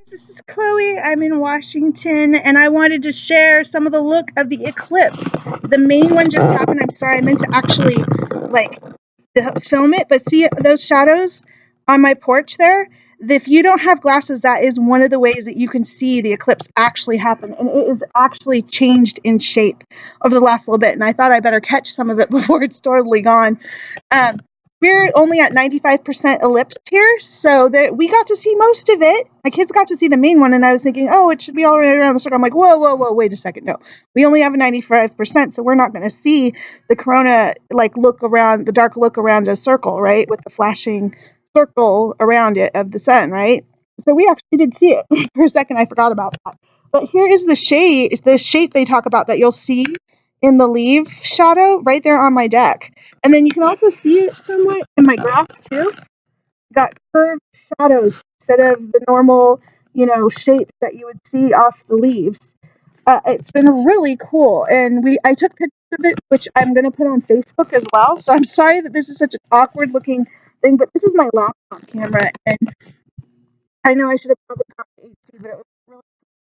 This is Chloe. I'm in Washington, and I wanted to share some of the look of the eclipse. The main one just happened. I'm sorry, I meant to actually like film it, but see those shadows on my porch there? If you don't have glasses, that is one of the ways that you can see the eclipse actually happen, and it is actually changed in shape over the last little bit. And I thought I better catch some of it before it's totally gone. Um, we're only at 95% ellipsed here, so that we got to see most of it. My kids got to see the main one, and I was thinking, oh, it should be all right around the circle. I'm like, whoa, whoa, whoa, wait a second. No, we only have a 95%, so we're not going to see the corona, like, look around, the dark look around a circle, right, with the flashing circle around it of the sun, right? So we actually did see it. For a second, I forgot about that. But here is the shape they talk about that you'll see in the leaf shadow right there on my deck. And then you can also see it somewhat in my grass too. Got curved shadows instead of the normal, shape that you would see off the leaves. It's been really cool, and I took pictures of it, which I'm going to put on Facebook as well. So I'm sorry that this is such an awkward looking thing, but this is my laptop camera, and I know I should have probably got the HD, but it was really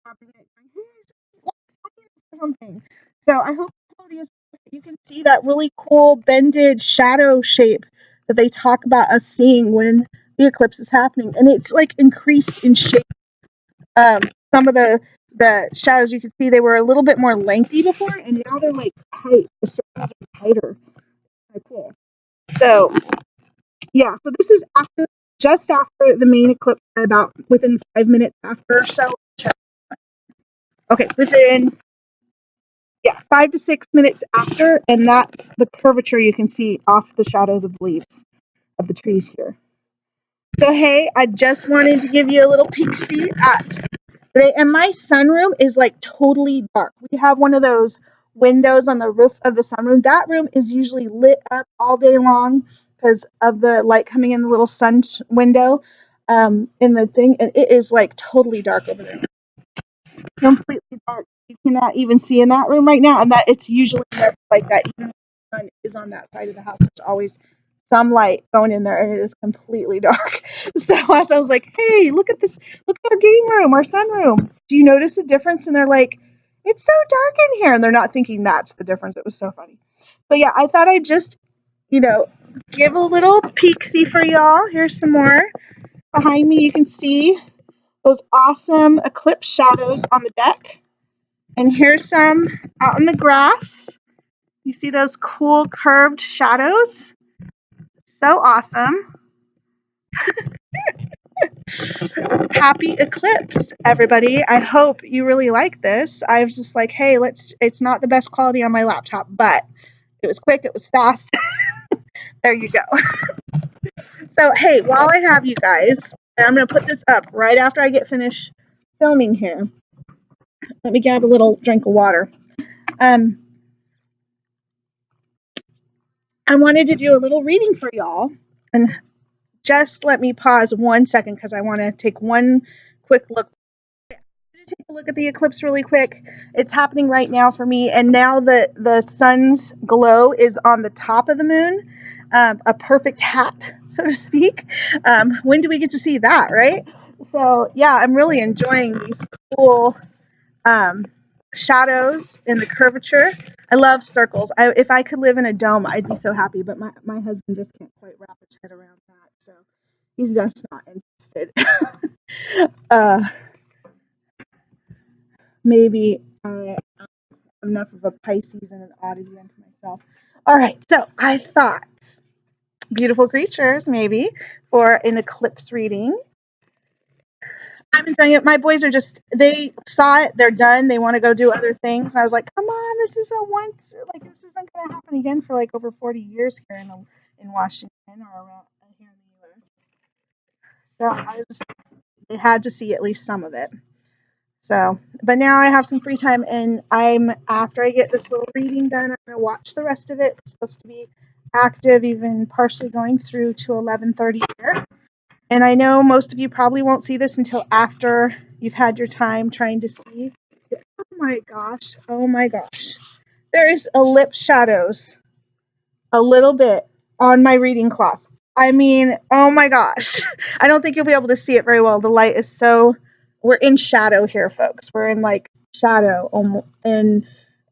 having it going, hey, look, something. So I hope the quality is. You can see that really cool bended shadow shape that they talk about us seeing when the eclipse is happening, and it's like increased in shape. Um, some of the shadows you can see they were a little bit more lengthy before, and now they're like tight. The circles are tighter. Kind of cool. So yeah, so this is just after the main eclipse, about within 5 minutes after or so. Okay, within 5 to 6 minutes after, and that's the curvature you can see off the shadows of the leaves of the trees here. So hey, I just wanted to give you a little peek see at today, and my sunroom is like totally dark. We have one of those windows on the roof of the sunroom. That room is usually lit up all day long because of the light coming in the little sun window in the thing, and it is like totally dark over there, completely dark. You cannot even see in that room right now, and that it's usually like that. Even when the sun is on that side of the house, there's always some light going in there, and it is completely dark. So as I was like, "Hey, look at this! Look at our game room, our sunroom. Do you notice a difference?" And they're like, "It's so dark in here," and they're not thinking that's the difference. It was so funny. So yeah, I thought I'd just, give a little peek see for y'all. Here's some more behind me. You can see those awesome eclipse shadows on the deck. And here's some out in the grass. You see those cool curved shadows? So awesome. Happy eclipse, everybody. I hope you really like this. I was just like, hey, it's not the best quality on my laptop, but it was quick, it was fast. There you go. So, hey, while I have you guys, and I'm going to put this up right after I get finished filming here. Let me grab a little drink of water. I wanted to do a little reading for y'all, and just let me pause 1 second because I want to take one quick look. Take a look at the eclipse really quick. It's happening right now for me, and now the sun's glow is on the top of the moon, a perfect hat, so to speak. When do we get to see that, right? So yeah, I'm really enjoying these cool shadows and the curvature. I love circles. If I could live in a dome, I'd be so happy, but my husband just can't quite wrap his head around that, so he's just not interested. Maybe I'm enough of a Pisces and an oddity unto myself. All right, so I thought beautiful creatures, maybe, for an eclipse reading. I'm enjoying it. My boys they saw it, they're done, they want to go do other things. I was like, come on, this is this isn't going to happen again for like over 40 years here in Washington or around here in the U.S. So they had to see at least some of it. So, but now I have some free time, and after I get this little reading done, I'm going to watch the rest of it. It's supposed to be active, even partially going through to 11:30 here. And I know most of you probably won't see this until after you've had your time trying to see. Oh my gosh. There is ellipse shadows a little bit on my reading cloth. I mean, oh my gosh. I don't think you'll be able to see it very well. The light is so we're in shadow here, folks. We're in like shadow, and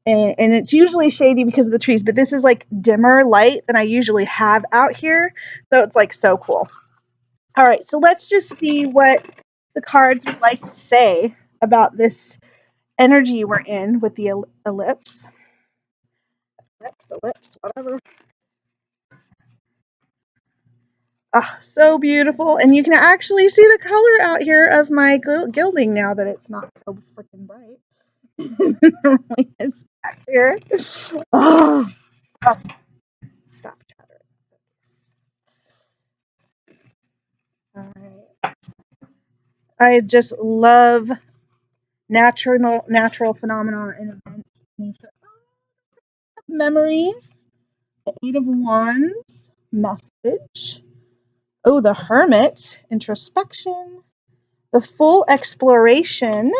it's usually shady because of the trees, but this is like dimmer light than I usually have out here, so it's like so cool. All right, so let's just see what the cards would like to say about this energy we're in with the ellipse. Ellipse, whatever. Oh, so beautiful. And you can actually see the color out here of my gilding now that it's not so freaking bright. It normally is back here. Oh, oh, stop chattering. All right. I just love natural phenomena and events. Nature. Memories. The Eight of Wands. Message. Oh, the Hermit. Introspection. The Full Exploration.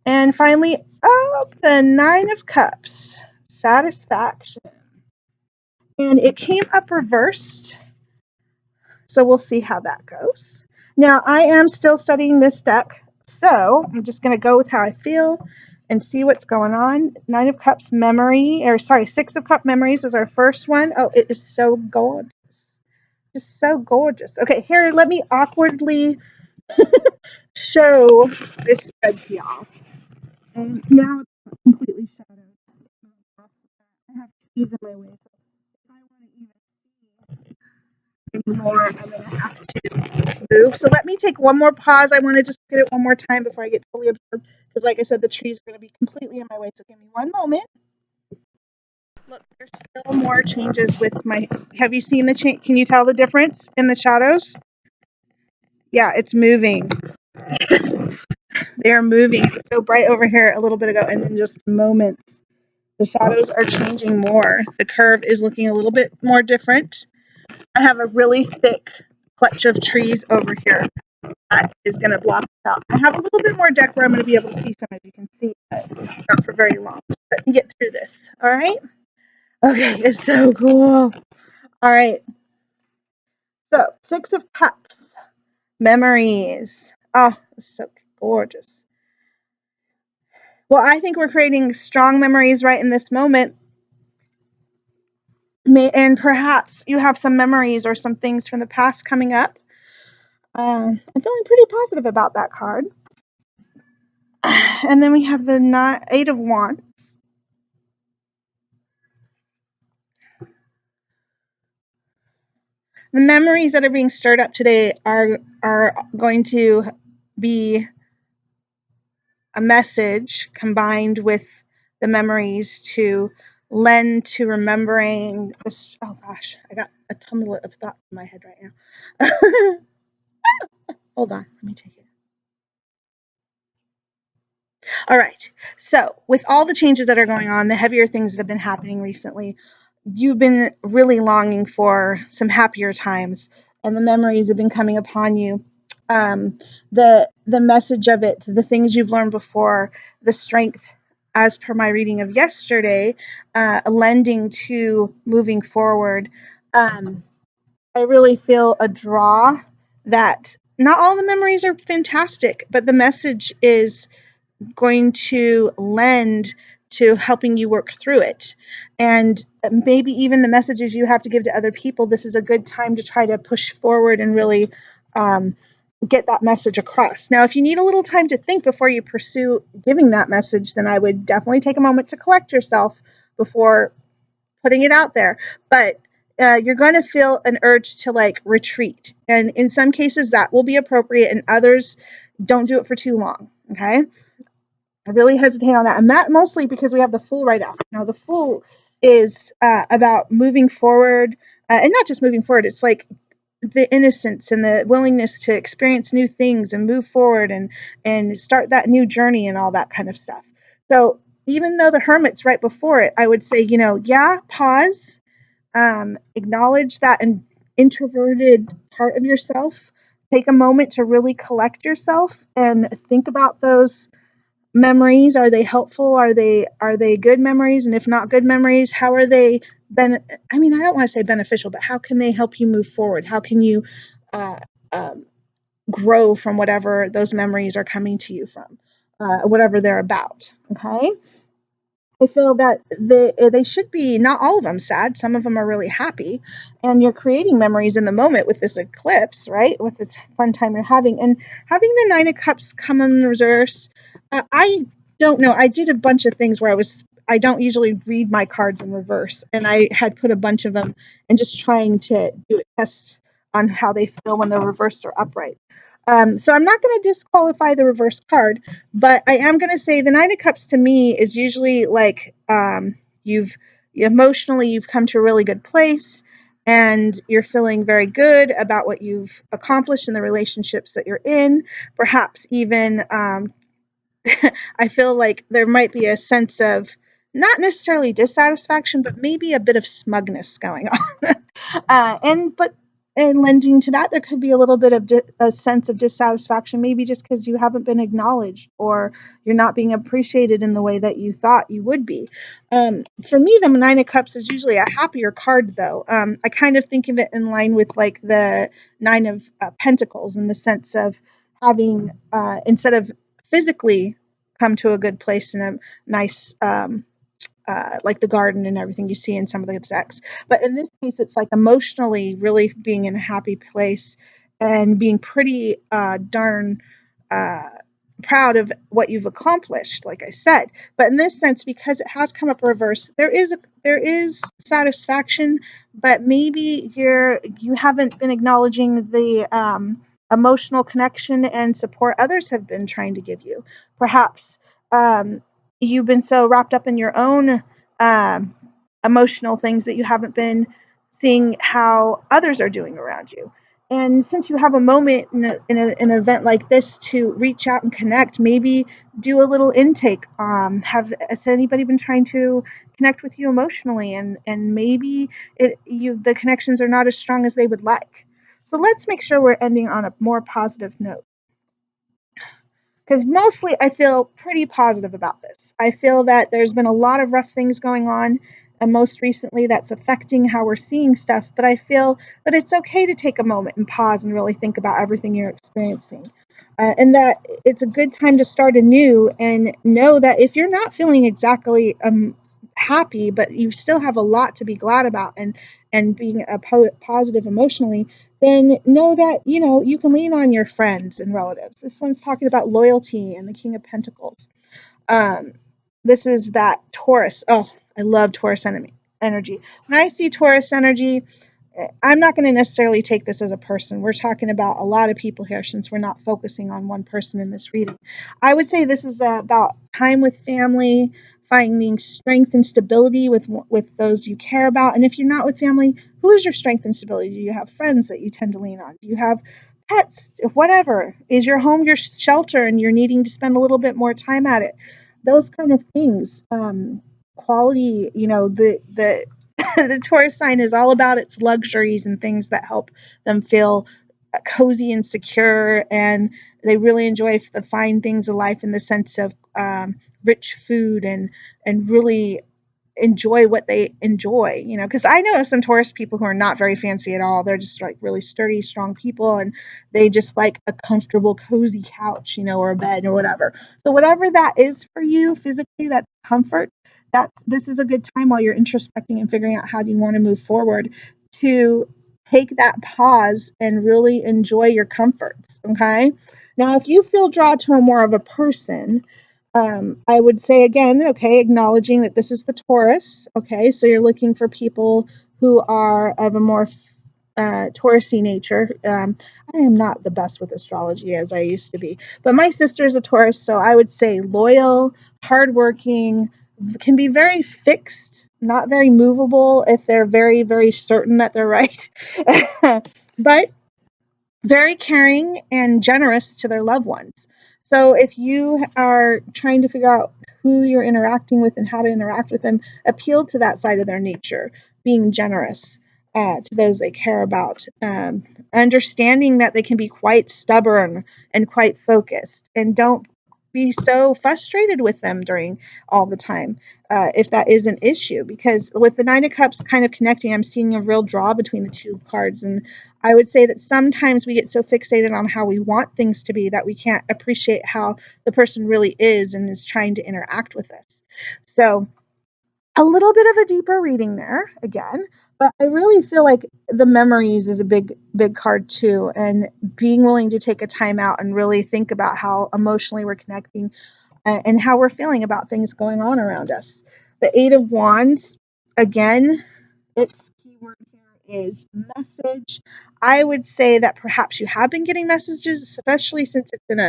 And finally, the Nine of Cups. Satisfaction. And it came up reversed. So we'll see how that goes. Now, I am still studying this deck, so I'm just going to go with how I feel and see what's going on. Nine of Cups memory, or sorry, Six of Cup memories was our first one. Oh, it is so gorgeous. It's so gorgeous. Okay, here, let me awkwardly show this spread to y'all. And now it's completely shadowed. I have trees in my way, so if I want to even see anymore, I'm going to have to move. So let me take one more pause. I want to just get it one more time before I get totally absorbed, because like I said, the trees are going to be completely in my way. So give me one moment. Look, there's still more changes with my. Have you seen the change? Can you tell the difference in the shadows? Yeah, it's moving. They are moving. It was so bright over here a little bit ago, and then just moments, the shadows are changing more. The curve is looking a little bit more different. I have a really thick clutch of trees over here that is going to block it out. I have a little bit more deck where I'm going to be able to see some, as you can see, but not for very long. Let me get through this. All right. Okay, it's so cool. All right. So, Six of Cups, memories. Oh, it's so gorgeous. Well, I think we're creating strong memories right in this moment. And perhaps you have some memories or some things from the past coming up. I'm feeling pretty positive about that card. And then we have the Eight of Wands. The memories that are being stirred up today are going to be a message combined with the memories to lend to remembering this. Oh gosh, I got a tumbler of thoughts in my head right now. Hold on, let me take it. All right. So, with all the changes that are going on, the heavier things that have been happening recently, you've been really longing for some happier times, and the memories have been coming upon you. The message of it, the things you've learned before, the strength, as per my reading of yesterday, lending to moving forward. I really feel a draw that not all the memories are fantastic, but the message is going to lend to helping you work through it. And maybe even the messages you have to give to other people, this is a good time to try to push forward and really get that message across. Now, if you need a little time to think before you pursue giving that message, then I would definitely take a moment to collect yourself before putting it out there. But you're going to feel an urge to like retreat. And in some cases that will be appropriate, and others, don't do it for too long. Okay. I really hesitate on that. And that mostly because we have the Fool right after. Now, the Fool is about moving forward, and not just moving forward. It's like the innocence and the willingness to experience new things and move forward and start that new journey and all that kind of stuff. So even though the Hermit's right before it, I would say, pause, acknowledge that an introverted part of yourself. Take a moment to really collect yourself and think about those memories. Are they helpful? Are they good memories? And if not good memories, how are they I don't want to say beneficial, but how can they help you move forward? How can you grow from whatever those memories are coming to you from, whatever they're about. Okay. I feel that they should be, not all of them sad. Some of them are really happy, and you're creating memories in the moment with this eclipse, right? With the fun time you're having, and having the Nine of Cups come in reverse. I don't know. I did a bunch of things where I don't usually read my cards in reverse, and I had put a bunch of them and just trying to do a test on how they feel when they're reversed or upright. So I'm not going to disqualify the reverse card, but I am going to say the Nine of Cups to me is usually like you've emotionally you've come to a really good place and you're feeling very good about what you've accomplished in the relationships that you're in. Perhaps even I feel like there might be a sense of not necessarily dissatisfaction, but maybe a bit of smugness going on. And lending to that, there could be a little bit of a sense of dissatisfaction, maybe just because you haven't been acknowledged or you're not being appreciated in the way that you thought you would be. For me, the Nine of Cups is usually a happier card, though. I kind of think of it in line with like the Nine of Pentacles in the sense of having, instead of physically come to a good place in a nice like the garden and everything you see in some of the decks. But in this case, it's like emotionally really being in a happy place and being pretty darn uh, proud of what you've accomplished, like I said. But in this sense, because it has come up reverse, there is satisfaction, but maybe you haven't been acknowledging the emotional connection and support others have been trying to give you. Perhaps um, you've been so wrapped up in your own um, emotional things that you haven't been seeing how others are doing around you. And since you have a moment in an event like this to reach out and connect, maybe do a little intake. Has anybody been trying to connect with you emotionally? And maybe the connections are not as strong as they would like. So let's make sure we're ending on a more positive note, because mostly I feel pretty positive about this. I feel that there's been a lot of rough things going on, and most recently that's affecting how we're seeing stuff. But I feel that it's okay to take a moment and pause and really think about everything you're experiencing. And that it's a good time to start anew and know that if you're not feeling exactly happy, but you still have a lot to be glad about and being positive emotionally, then know that you can lean on your friends and relatives. This one's talking about loyalty and the King of Pentacles. Um, this is that Taurus. Oh, I love Taurus energy. When I see Taurus energy, I'm not going to necessarily take this as a person. We're talking about a lot of people here since we're not focusing on one person in this reading. I would say this is about time with family, finding strength and stability with those you care about. And if you're not with family, who is your strength and stability? Do you have friends that you tend to lean on? Do you have pets? Whatever. Is your home your shelter and you're needing to spend a little bit more time at it? Those kind of things. Quality, the the Taurus sign is all about its luxuries and things that help them feel cozy and secure, and they really enjoy the fine things of life in the sense of rich food and really enjoy what they enjoy, because I know some Taurus people who are not very fancy at all. They're just like really sturdy, strong people, and they just like a comfortable, cozy couch, or a bed or whatever. So whatever that is for you physically, that's comfort. This is a good time while you're introspecting and figuring out how do you want to move forward to take that pause and really enjoy your comforts. Okay. Now, if you feel drawn to a more of a person, I would say again, okay, acknowledging that this is the Taurus. Okay, so you're looking for people who are of a more Taurusy nature. I am not the best with astrology as I used to be, but my sister is a Taurus, so I would say loyal, hardworking, can be very fixed, not very movable if they're very, very certain that they're right, but very caring and generous to their loved ones. So if you are trying to figure out who you're interacting with and how to interact with them, appeal to that side of their nature, being generous to those they care about, understanding that they can be quite stubborn and quite focused, and don't be so frustrated with them during all the time, if that is an issue. Because with the Nine of Cups kind of connecting, I'm seeing a real draw between the two cards. And I would say that sometimes we get so fixated on how we want things to be that we can't appreciate how the person really is and is trying to interact with us. So, a little bit of a deeper reading there again, but I really feel like the memories is a big card too, and being willing to take a time out and really think about how emotionally we're connecting, and how we're feeling about things going on around us. The Eight of Wands, again, its keyword here is message. I would say that perhaps you have been getting messages, especially since it's in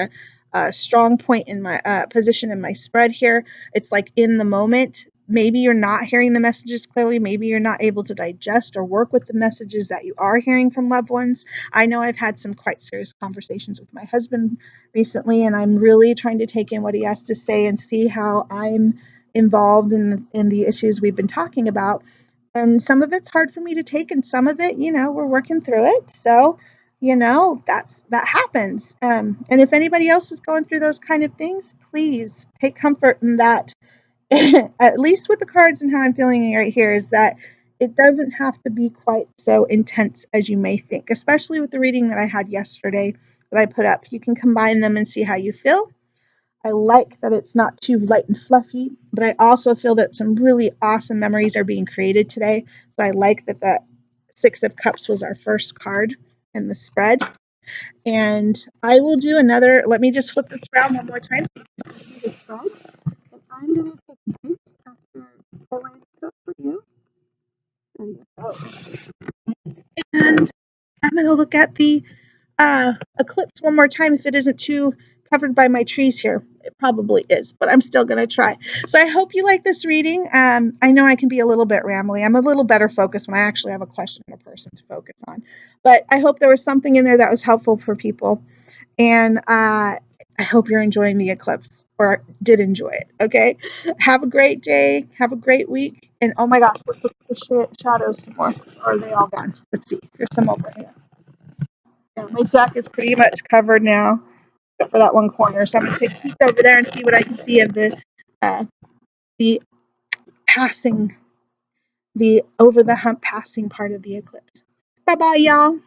a strong point in my position in my spread here. It's like in the moment. Maybe you're not hearing the messages clearly. Maybe you're not able to digest or work with the messages that you are hearing from loved ones. I know I've had some quite serious conversations with my husband recently, and I'm really trying to take in what he has to say and see how I'm involved in the issues we've been talking about. And some of it's hard for me to take, and some of it, we're working through it. So, that happens. And if anybody else is going through those kind of things, please take comfort in that. At least with the cards and how I'm feeling right here, is that it doesn't have to be quite so intense as you may think, especially with the reading that I had yesterday that I put up. You can combine them and see how you feel. I like that it's not too light and fluffy, but I also feel that some really awesome memories are being created today. So I like that the Six of Cups was our first card in the spread. And I will do another, let me just flip this around one more time so you can see the spreads. And I'm going to take a break after I line this up for you. There you go. And I'm going to look at the eclipse one more time if it isn't too covered by my trees here. It probably is, but I'm still going to try. So I hope you like this reading. I know I can be a little bit rambly. I'm a little better focused when I actually have a question and a person to focus on. But I hope there was something in there that was helpful for people. And I hope you're enjoying the eclipse or did enjoy it. Okay. Have a great day. Have a great week. And oh my gosh, let's look at the shadows some more. Or are they all gone? Let's see. There's some over here. Yeah, my deck is pretty much covered now, except for that one corner. So I'm going to take a peek over there and see what I can see of the passing, the over the hump passing part of the eclipse. Bye bye, y'all.